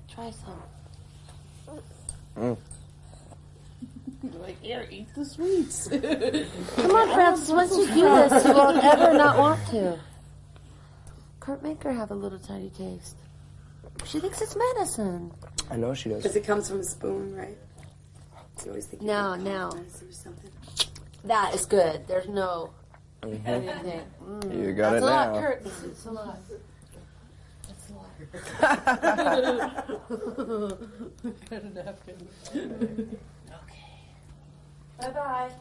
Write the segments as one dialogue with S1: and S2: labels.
S1: Try some.
S2: Like, here, eat the sweets.
S1: Come on, Francis, once you do this, you won't ever not want to. Kurt, make her have a little tiny taste. She thinks it's medicine.
S3: I know she does.
S4: Because it comes from a spoon, right? You always think
S1: No.
S4: medicine or something.
S1: That is good. There's no anything.
S3: You got
S1: That's
S3: it
S1: a
S3: now.
S1: lot, Kurt. It's a lot. That's a lot.
S2: Got a napkin.
S1: Okay. Bye-bye.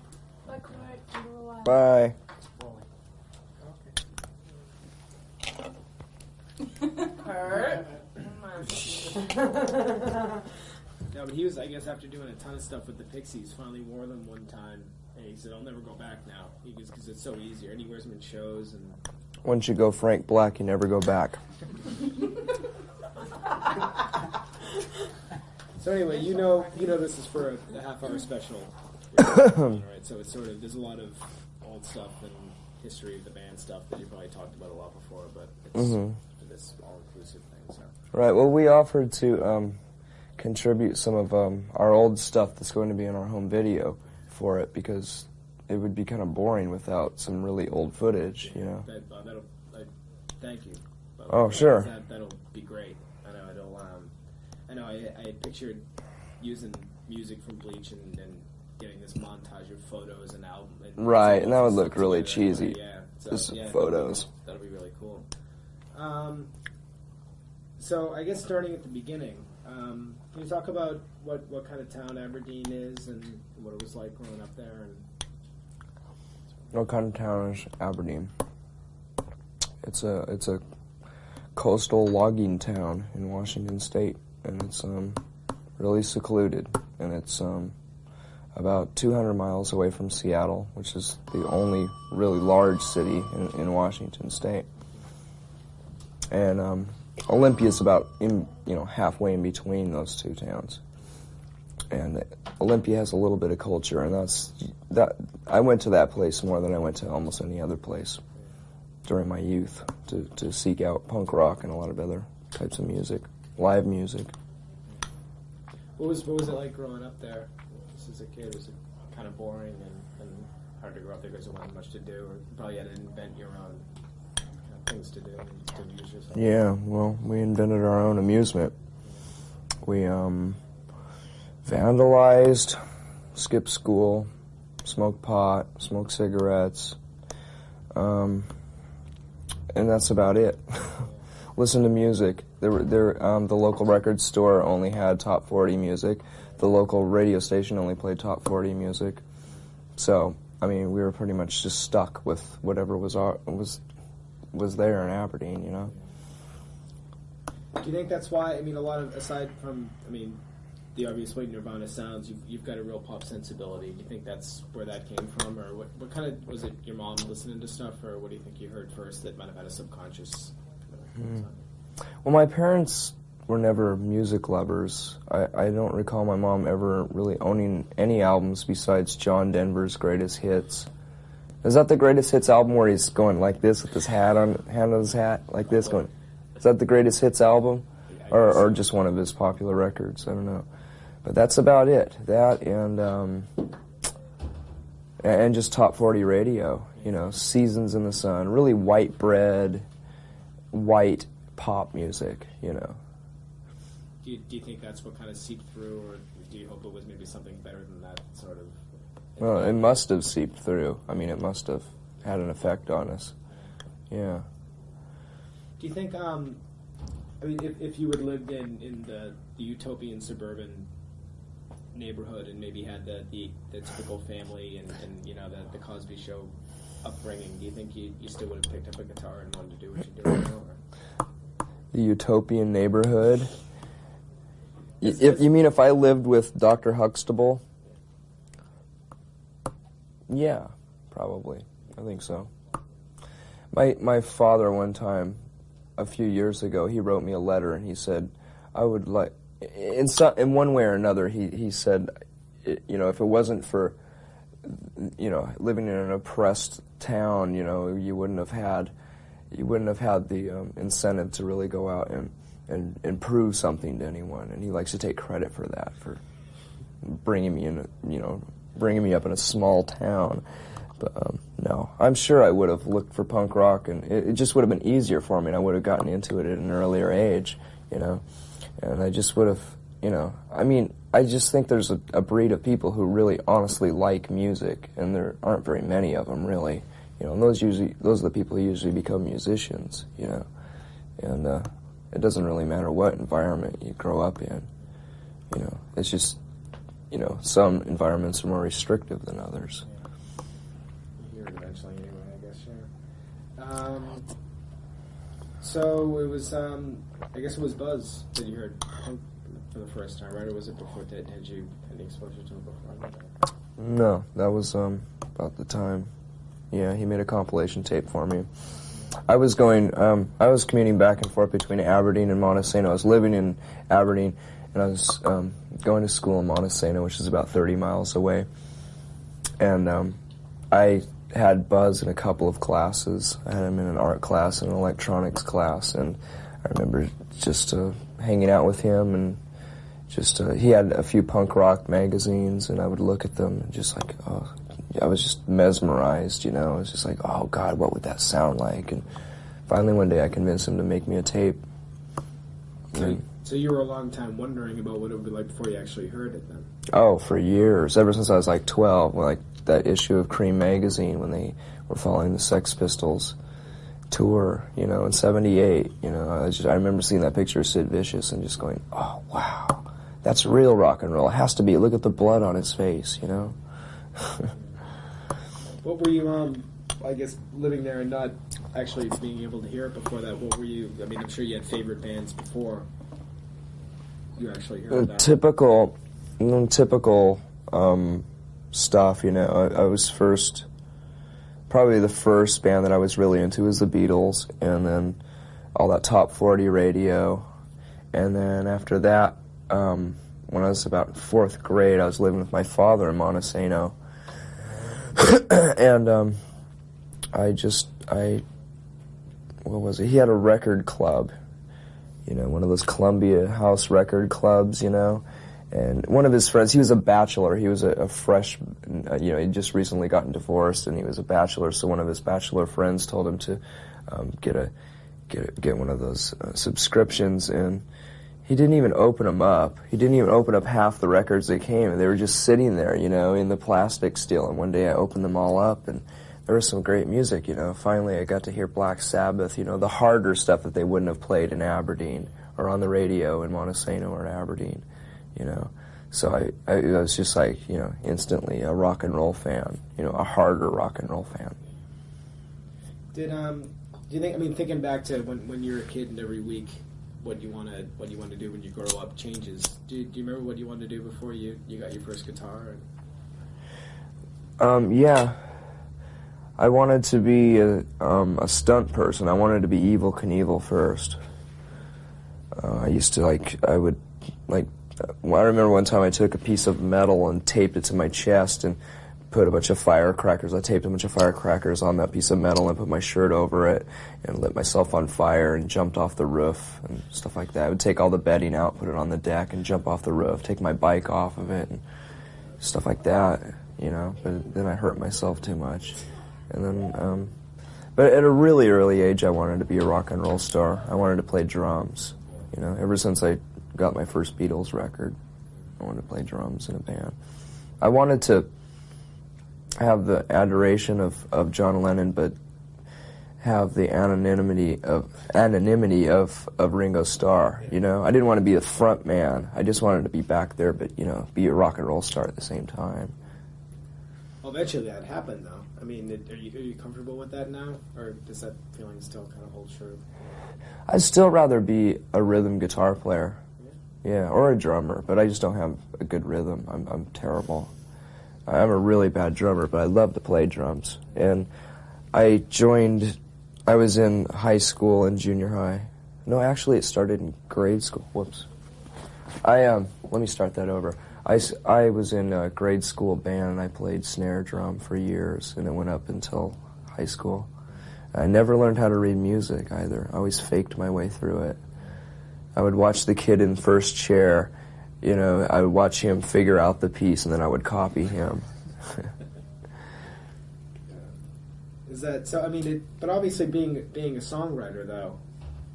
S1: Bye, Kurt. See you in a while.
S3: Bye.
S1: Kurt.
S5: No, but he was, I guess, after doing a ton of stuff with the Pixies, finally wore them one time, and he said, "I'll never go back now." He goes, because it's so easier, and he wears them in shows. And
S3: Once you go Frank Black, you never go back.
S5: So anyway, you know, this is for a half-hour special, right? So it's sort of, there's a lot of old stuff and history of the band stuff that you probably talked about a lot before, but it's for this all-inclusive thing. So
S3: Right, well, we offered to contribute some of our old stuff that's going to be in our home video for it, because it would be kind of boring without some really old footage, you know.
S5: Thank you.
S3: Oh, sure.
S5: That'll be great. I know I had pictured using music from Bleach and getting this montage of photos and album.
S3: Right, and that would look really cheesy.
S5: Yeah,
S3: Just photos.
S5: That'll be really cool. So I guess starting at the beginning, can you talk about what kind of town Aberdeen is and what it was like growing up there? And
S3: What kind of town is Aberdeen? It's a coastal logging town in Washington State, and it's really secluded, and it's about 200 miles away from Seattle, which is the only really large city in Washington State. And Olympia's about halfway in between those two towns. And Olympia has a little bit of culture, and that I went to that place more than I went to almost any other place during my youth to seek out punk rock and a lot of other types of music, live music.
S5: what was it like growing up there? Just as a kid, was it kind of boring and hard to grow up there because there wasn't much to do, or you probably had to invent your own things to do and to amuse yourself?
S3: Yeah, well, we invented our own amusement. We vandalized, skipped school, smoked pot, smoked cigarettes, and that's about it. Listen to music. The local record store only had top 40 music. The local radio station only played top 40 music. So, I mean, we were pretty much just stuck with whatever was there in Aberdeen, you know.
S5: Do you think that's why? I mean, a lot of, aside from, the obvious way Nirvana sounds, you've got a real pop sensibility. Do you think that's where that came from, or what kind of, was it your mom listening to stuff, or what do you think you heard first that might have had a subconscious
S3: Well, my parents were never music lovers. I don't recall my mom ever really owning any albums besides John Denver's Greatest Hits. Is that the Greatest Hits album where he's going like this with his hand on his hat, like this going? Is that the Greatest Hits album, or just one of his popular records? I don't know, but that's about it. That and just top 40 radio. You know, Seasons in the Sun, really white bread, white pop music. You know.
S5: Do you think that's what kind of seeped through, or do you hope it was maybe something better than that sort of?
S3: Well, it must have seeped through. I mean, it must have had an effect on us. Yeah.
S5: Do you think, if you had lived in the utopian suburban neighborhood and maybe had the typical family and the Cosby Show upbringing, do you think you still would have picked up a guitar and wanted to do what you do now? Or?
S3: The utopian neighborhood? If you mean if I lived with Dr. Huxtable? Yeah, probably. I think so. My father one time, a few years ago, he wrote me a letter and he said, I would like, in one way or another, he said, if it wasn't for, living in an oppressed town, you wouldn't have had the incentive to really go out and and prove something to anyone, and he likes to take credit for that, for bringing me up in a small town. But no, I'm sure I would have looked for punk rock, and it just would have been easier for me, and I would have gotten into it at an earlier age, and I just would have, I just think there's a breed of people who really honestly like music, and there aren't very many of them, really, and those are the people who usually become musicians, and it doesn't really matter what environment you grow up in, it's just, some environments are more restrictive than others.
S5: You hear it eventually anyway, I guess, yeah. So it was, I guess it was Buzz that you heard for the first time, right? Or was it before that? Had you had any exposure to it before?
S3: No, that was about the time. Yeah, he made a compilation tape for me. I was commuting back and forth between Aberdeen and Montesano. I was living in Aberdeen, and I was going to school in Montesano, which is about 30 miles away. And I had Buzz in a couple of classes. I had him in an art class and an electronics class, and I remember just hanging out with him, and just he had a few punk rock magazines, and I would look at them and just like, oh, I was just mesmerized, I was just like, oh God, what would that sound like? And finally one day I convinced him to make me a tape.
S5: So you were a long time wondering about what it would be like before you actually heard it then? Oh,
S3: for years. Ever since I was like 12, like that issue of Cream magazine when they were following the Sex Pistols tour, in 78, I remember seeing that picture of Sid Vicious and just going, oh wow, that's real rock and roll. It has to be. Look at the blood on his face,
S5: What were you, I guess, living there and not actually being able to hear it before that? What were you, I'm sure you had favorite bands before you actually heard that.
S3: Typical stuff, I was probably the first band that I was really into was the Beatles, and then all that top 40 radio. And then after that, when I was about in 4th grade, I was living with my father in Montesano. And what was it? He had a record club, one of those Columbia House record clubs, and one of his friends, he was a bachelor, he was a fresh, he'd just recently gotten divorced, and he was a bachelor, so one of his bachelor friends told him to get one of those subscriptions, and he didn't even open them up. He didn't even open up half the records that came, and they were just sitting there, in the plastic still. And one day I opened them all up, and there was some great music, Finally I got to hear Black Sabbath, the harder stuff that they wouldn't have played in Aberdeen or on the radio in Montesano or Aberdeen, So I was just like, instantly a rock and roll fan, a harder rock and roll fan.
S5: Do you think, thinking back to when you were a kid and every week, what you want to do when you grow up changes. Do you remember what you wanted to do before you got your first guitar?
S3: Yeah. I wanted to be a stunt person. I wanted to be Evel Knievel first. I remember one time I took a piece of metal and taped it to my chest and put a bunch of firecrackers. I taped a bunch of firecrackers on that piece of metal and put my shirt over it and lit myself on fire and jumped off the roof and stuff like that. I would take all the bedding out, put it on the deck, and jump off the roof, take my bike off of it and stuff like that, But then I hurt myself too much. And then, but at a really early age, I wanted to be a rock and roll star. I wanted to play drums, Ever since I got my first Beatles record, I wanted to play drums in a band. I wanted to have the adoration of John Lennon, but have the anonymity of Ringo Starr. I didn't want to be the front man. I just wanted to be back there, but be a rock and roll star at the same time.
S5: Well, eventually that happened, though. Are you comfortable with that now, or does that feeling still kind of hold true?
S3: I'd still rather be a rhythm guitar player, yeah, or a drummer. But I just don't have a good rhythm. I'm terrible. I'm a really bad drummer, but I love to play drums. And I was in high school and junior high. No, actually it started in grade school. Whoops. Let me start that over. I was in a grade school band, and I played snare drum for years, and it went up until high school. I never learned how to read music either. I always faked my way through it. I would watch the kid in first chair. You know, I would watch him figure out the piece, and then I would copy him.
S5: Is that so? I mean, but obviously, being a songwriter, though,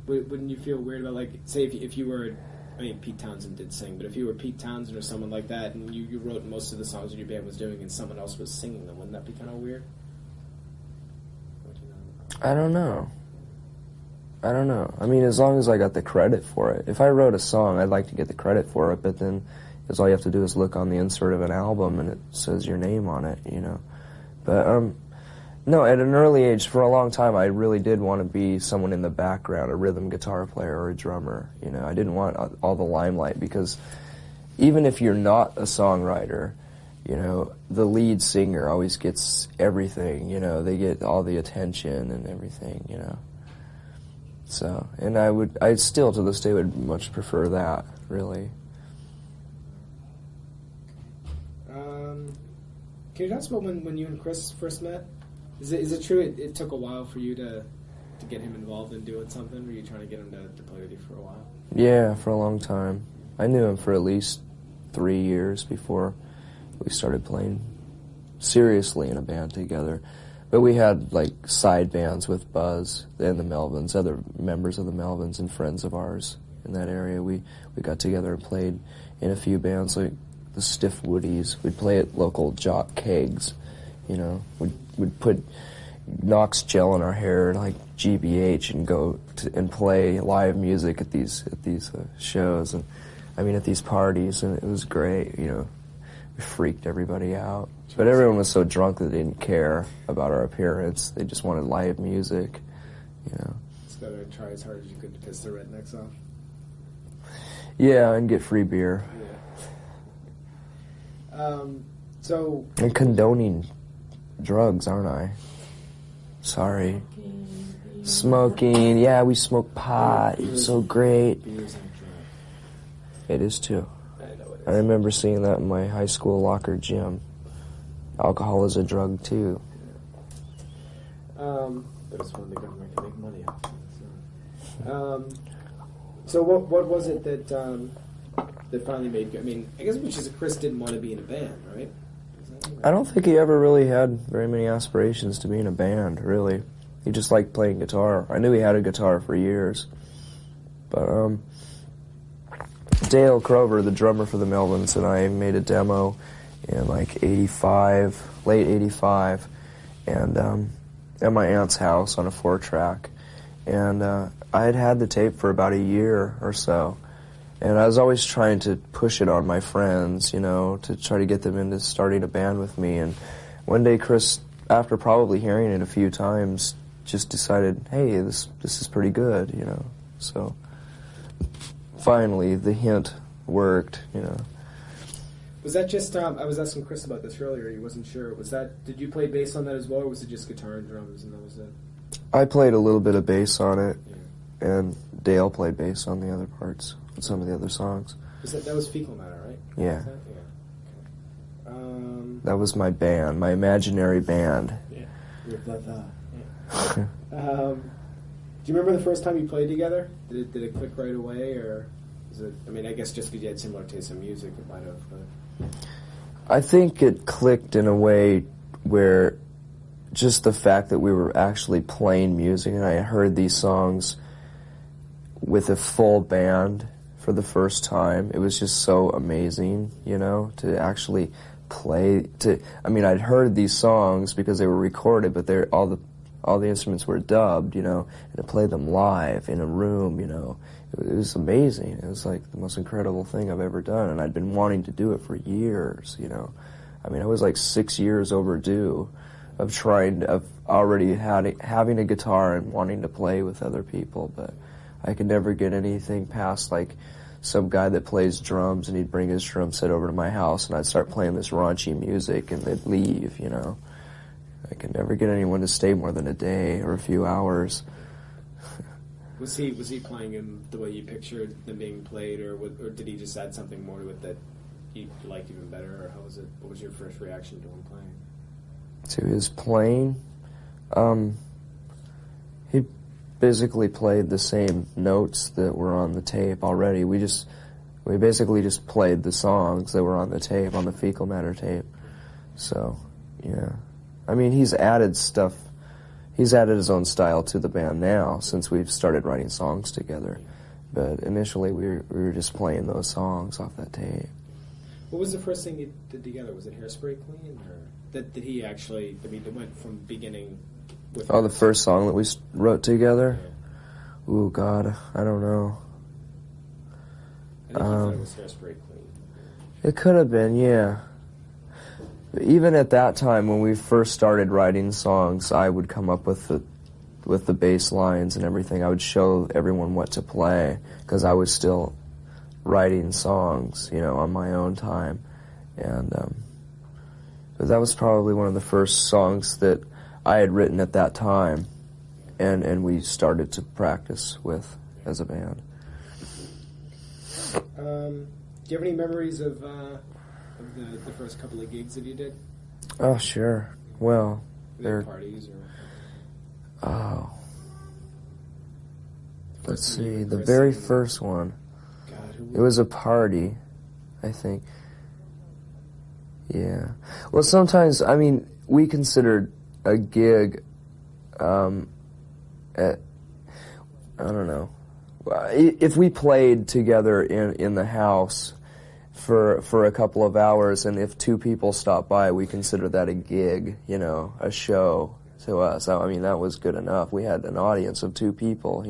S5: wouldn't you feel weird about, like, say, if you were, I mean, Pete Townsend did sing, but if you were Pete Townsend or someone like that, and you wrote most of the songs that your band was doing, and someone else was singing them, wouldn't that be kind of weird?
S3: I don't know. I mean, as long as I got the credit for it. If I wrote a song, I'd like to get the credit for it, but then because all you have to do is look on the insert of an album and it says your name on it, you know. But, no, at an early age, for a long time, I really did want to be someone in the background, a rhythm guitar player or a drummer, you know. I didn't want all the limelight because even if you're not a songwriter, you know, the lead singer always gets everything, you know. They get all the attention and everything, you know. So, and I still to this day would much prefer that, really.
S5: Can you tell us about when you and Chris first met? Is it true it took a while for you to get him involved in doing something? Were you trying to get him to play with you for a while?
S3: Yeah, for a long time. I knew him for at least 3 years before we started playing seriously in a band together. But we had, like, side bands with Buzz and the Melvins, other members of the Melvins and friends of ours in that area. We got together and played in a few bands, like the Stiff Woodies. We'd play at local jock kegs, you know. We'd put Knox gel in our hair, like GBH, and go and play live music at these shows, and I mean at these parties, and it was great, you know. We freaked everybody out. But everyone was so drunk that they didn't care about our appearance. They just wanted live music, you know.
S5: Just gotta try as hard as you could to piss the rednecks off.
S3: Yeah, and get free beer.
S5: Yeah. So...
S3: And condoning drugs, aren't I? Sorry. Smoking. Yeah, we smoke pot. It was so great.
S5: Beer's not dry.
S3: It is too.
S5: I know it is.
S3: I remember seeing that in my high school locker gym. Alcohol is a drug too.
S5: But it's one the government can make money off of. So what was it that finally made you? I mean, I guess it was just that Chris didn't want to be in a band, right?
S3: I don't think he ever really had very many aspirations to be in a band, really. He just liked playing guitar. I knew he had a guitar for years. But, Dale Crover, the drummer for the Melvins, and I made a demo in, like, 85, late 85, and, at my aunt's house on a 4-track. And, I had the tape for about a year or so. And I was always trying to push it on my friends, you know, to try to get them into starting a band with me. And one day Chris, after probably hearing it a few times, just decided, hey, this is pretty good, you know. So finally the hint worked, you know.
S5: Was that just, I was asking Chris about this earlier, he wasn't sure. Did you play bass on that as well, or was it just guitar and drums and that was it?
S3: I played a little bit of bass on it, and Dale played bass on the other parts. Some of the other songs.
S5: That was Fecal Matter, right?
S3: Yeah.
S5: Yeah.
S3: That was my band, my imaginary band.
S5: Yeah. Do you remember the first time you played together? Did it click right away, or was it? I mean, I guess just because you had similar tastes in music, it might have. But...
S3: I think it clicked in a way where just the fact that we were actually playing music, and I heard these songs with a full band for the first time. It was just so amazing, you know, to actually play. I mean, I'd heard these songs because they were recorded, but all the instruments were dubbed, you know, and to play them live in a room, you know, it was amazing. It was like the most incredible thing I've ever done, and I'd been wanting to do it for years, you know. I mean, I was like 6 years overdue of having a guitar and wanting to play with other people, but I could never get anything past, like, some guy that plays drums, and he'd bring his drum set over to my house, and I'd start playing this raunchy music, and they'd leave, you know. I could never get anyone to stay more than a day or a few hours.
S5: Was he playing him the way you pictured them being played, or did he just add something more to it that you liked even better, or how was it? What was your first reaction to him playing?
S3: To his playing? basically played the same notes that were on the tape already. We basically just played the songs that were on the tape, on the Fecal Matter tape. So, yeah. I mean, he's added stuff. He's added his own style to the band now since we've started writing songs together. But initially we were just playing those songs off that tape.
S5: What was the first thing you did together? Was it Hairspray Queen? Or did he actually, I mean, it went from beginning with...
S3: Oh, the first song that we wrote together? Yeah. Ooh, God, I don't know.
S5: I think you thought it was Hairspray Queen.
S3: It could have been, yeah. But even at that time, when we first started writing songs, I would come up with the bass lines and everything. I would show everyone what to play, because I was still writing songs, on my own time. And but that was probably one of the first songs that I had written at that time, and we started to practice with as a band.
S5: Do you have any memories of the first couple of gigs that you did?
S3: Oh, sure. Well,
S5: Were they parties or?
S3: Oh. Let's see, the very first one.
S5: God,
S3: it was a party, I think. Yeah. Well, sometimes, I mean, we considered a gig at, I don't know. If we played together in the house for a couple of hours, and if two people stopped by, we consider that a gig, a show to us. I mean, that was good enough. We had an audience of two people,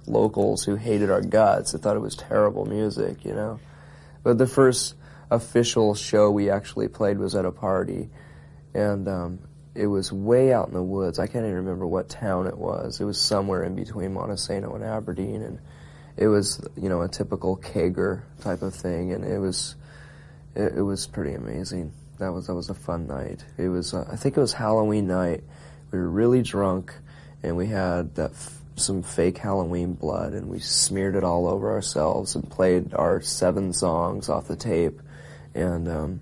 S3: locals who hated our guts. They thought it was terrible music, But the first official show we actually played was at a party, and it was way out in the woods. I can't even remember what town it was. It was somewhere in between Montesano and Aberdeen, and it was, a typical kegger type of thing, and it was pretty amazing. That was a fun night. It was, I think it was Halloween night. We were really drunk, and we had some fake Halloween blood, and we smeared it all over ourselves and played our 7 songs off the tape, and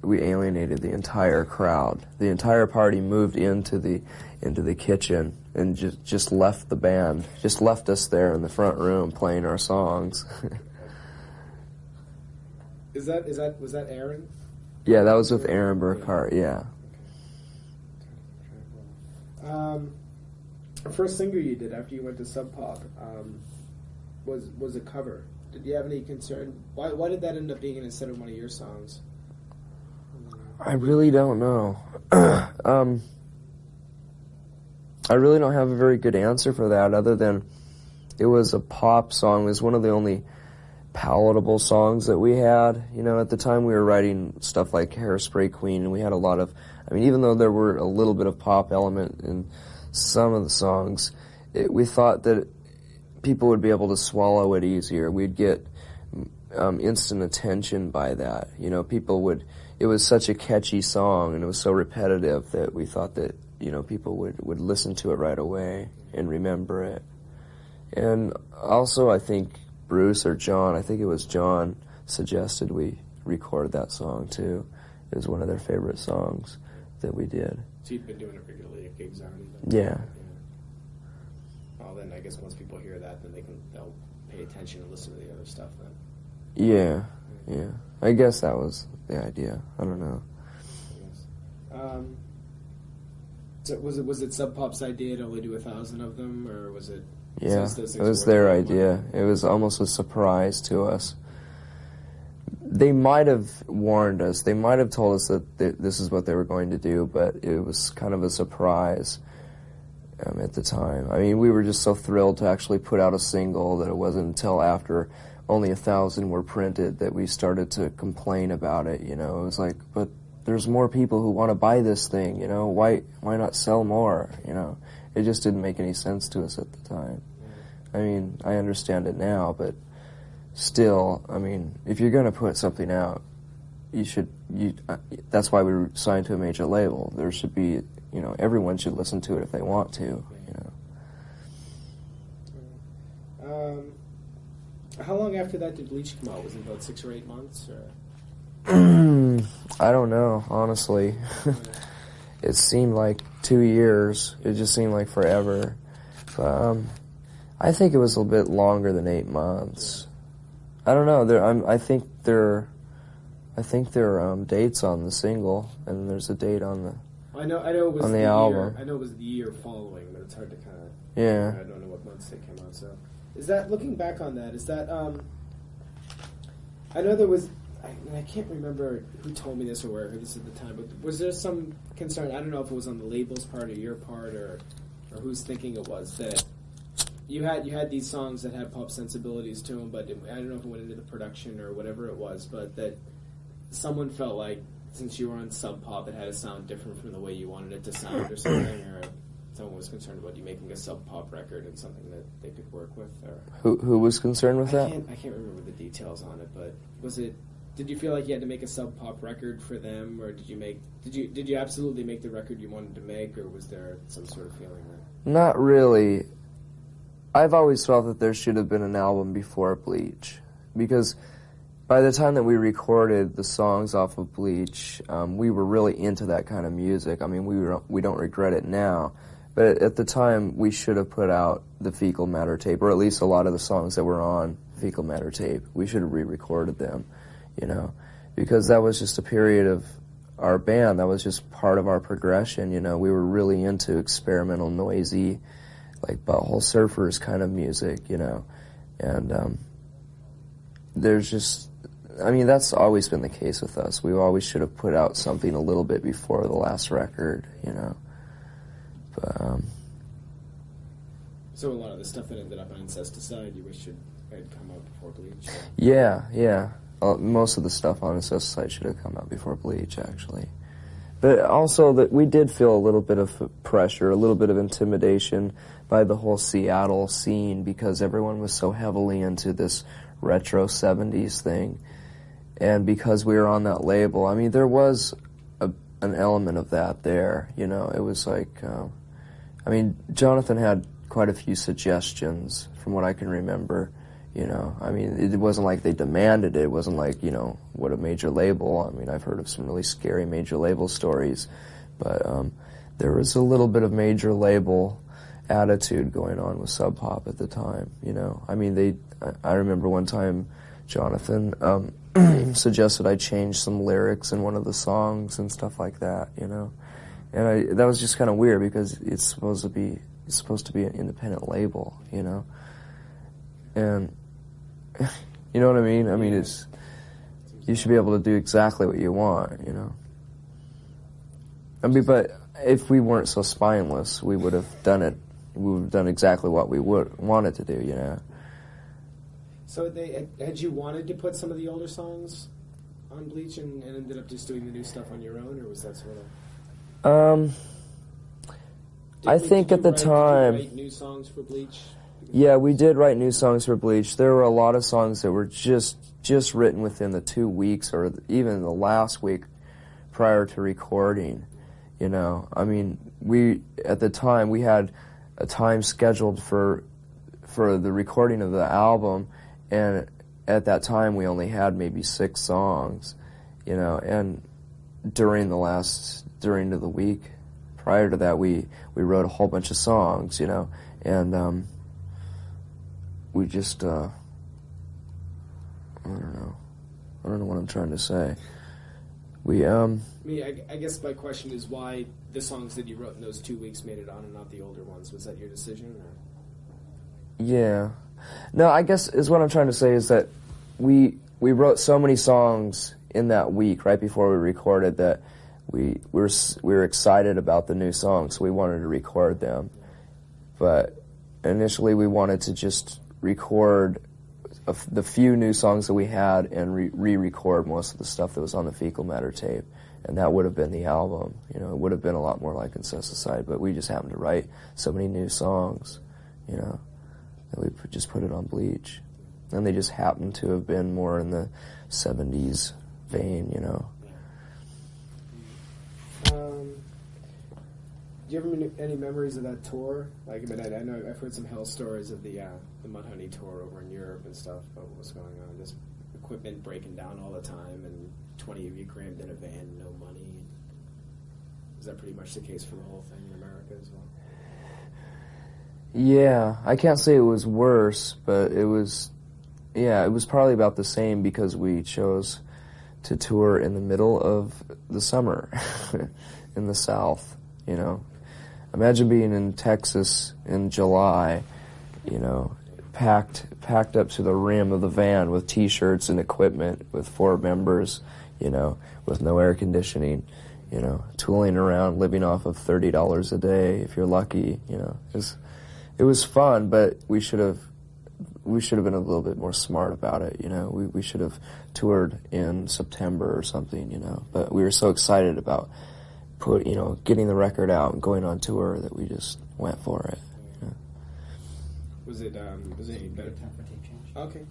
S3: we alienated the entire crowd. The entire party moved into the kitchen and just left the band, just left us there in the front room playing our songs.
S5: Was that Aaron?
S3: Yeah, that was with Aaron Burkhart. Yeah.
S5: The first single you did after you went to Sub Pop was a cover. Did you have any concern? Why did that end up being instead of one of your songs?
S3: I really don't know. I really don't have a very good answer for that, other than it was a pop song. It was one of the only palatable songs that we had. At the time we were writing stuff like Hairspray Queen, and we had a lot of, even though there were a little bit of pop element in some of the songs, we thought that people would be able to swallow it easier. We'd get instant attention by that. It was such a catchy song, and it was so repetitive that we thought that, people would listen to it right away and remember it. And also, I think Bruce or John, I think it was John, suggested we record that song too. It was one of their favorite songs that we did.
S5: So you've been doing it regularly at gigs already?
S3: Yeah.
S5: Well, then I guess once people hear that, then they'll pay attention and listen to the other stuff then.
S3: Yeah. I guess that was the idea. I don't know.
S5: So was it Sub Pop's idea to only do 1,000 of them, or was it?
S3: Yeah, it was their idea. It was almost a surprise to us. They might have warned us. They might have told us that this is what they were going to do, but it was kind of a surprise at the time. We were just so thrilled to actually put out a single that it wasn't until after only 1,000 were printed that we started to complain about it. It was like, but there's more people who want to buy this thing. Why not sell more? It just didn't make any sense to us at the time. I understand it now, but still, if you're going to put something out, that's why we were signed to a major label. There should be, everyone should listen to it if they want to,
S5: How long after that did Bleach come out? Was it about 6 or 8 months? Or?
S3: I don't know, honestly. It seemed like 2 years. It just seemed like forever. But I think it was a little bit longer than 8 months. I don't know. I think there are dates on the single, and there's a date on the.
S5: I know it was
S3: on
S5: the
S3: album.
S5: year. I know it was the year following, but it's hard to kind of.
S3: Yeah.
S5: I don't know what months they came out. So, is that looking back on that? Is that I know there was. I can't remember who told me this or where I heard this at the time, but was there some concern? I don't know if it was on the label's part or your part or whose thinking it was that you had these songs that had pop sensibilities to them, but I don't know if it went into the production or whatever it was, but that someone felt like since you were on Sub Pop, it had to sound different from the way you wanted it to sound or something, or someone was concerned about you making a Sub Pop record and something that they could work with. Or
S3: Who was concerned with that?
S5: I can't remember the details on it, but was it? Did you feel like you had to make a Sub Pop record for them, or did you absolutely make the record you wanted to make, or was there some sort of feeling that?
S3: Not really. I've always felt that there should have been an album before Bleach, because by the time that we recorded the songs off of Bleach, we were really into that kind of music. I mean, we don't regret it now, but at the time we should have put out the Fecal Matter tape, or at least a lot of the songs that were on Fecal Matter tape. We should have re-recorded them. You know, because that was just a period of our band. That was just part of our progression. You know, we were really into experimental, noisy, like Butthole Surfers kind of music. You know, and there's just, I mean, that's always been the case with us. We always should have put out something a little bit before the last record. You know, but
S5: so a lot of the stuff that ended up on Incesticide, you wish had come out before Bleach. Or?
S3: Yeah. Most of the stuff on Incesticide should have come out before Bleach, actually. But also, that we did feel a little bit of pressure, a little bit of intimidation by the whole Seattle scene, because everyone was so heavily into this retro 70s thing. And because we were on that label, I mean, there was an element of that there, you know. It was like, I mean, Jonathan had quite a few suggestions, from what I can remember. You know, I mean, it wasn't like they demanded it. It wasn't like, you know, what a major label. I mean, I've heard of some really scary major label stories, but there was a little bit of major label attitude going on with Sub Pop at the time, you know. I mean, I remember one time Jonathan suggested I change some lyrics in one of the songs and stuff like that, you know. And that was just kind of weird, because it's supposed to be an independent label, you know. And you know what I mean? I mean, you should be able to do exactly what you want, you know. I mean, but if we weren't so spineless, we would have done it. We would have done exactly what we wanted to do, you know.
S5: So had you wanted to put some of the older songs on Bleach and ended up just doing the new stuff on your own, or was that sort of?
S3: I think at the time.
S5: Did you write new songs for Bleach?
S3: Yeah, we did write new songs for Bleach. There were a lot of songs that were just written within the 2 weeks, or even the last week prior to recording, you know. I mean, at the time, we had a time scheduled for the recording of the album, and at that time, we only had maybe 6 songs, you know, and during the week prior to that, we wrote a whole bunch of songs, you know, and we just, I don't know what I'm trying to say.
S5: I guess my question is why the songs that you wrote in those 2 weeks made it on and not the older ones. Was that your decision? Or?
S3: Yeah. No, I guess is what I'm trying to say is that we wrote so many songs in that week right before we recorded that we were excited about the new songs, so we wanted to record them. But initially we wanted to just record the few new songs that we had and re-record most of the stuff that was on the Fecal Matter tape, and that would have been the album. You know, it would have been a lot more like Incesticide, but we just happened to write so many new songs, you know, that we just put it on Bleach. And they just happened to have been more in the 70s vein, you know.
S5: Do you have any memories of that tour? Like, I mean, I know I've heard some hell stories of the Mudhoney tour over in Europe and stuff about what was going on. Just equipment breaking down all the time, and 20 of you crammed in a van, no money. is that pretty much the case for the whole thing in America as well?
S3: Yeah, I can't say it was worse, but it was probably about the same because we chose to tour in the middle of the summer in the South, you know. Imagine being in Texas in July, you know, packed up to the rim of the van with T-shirts and equipment with 4 members, you know, with no air conditioning, you know, tooling around, living off of $30 a day if you're lucky, you know. It was fun, but we should have been a little bit more smart about it, you know. We should have toured in September or something, you know. But we were so excited about getting the record out and going on tour that we just went for it. You know?
S5: Was it any better? Okay.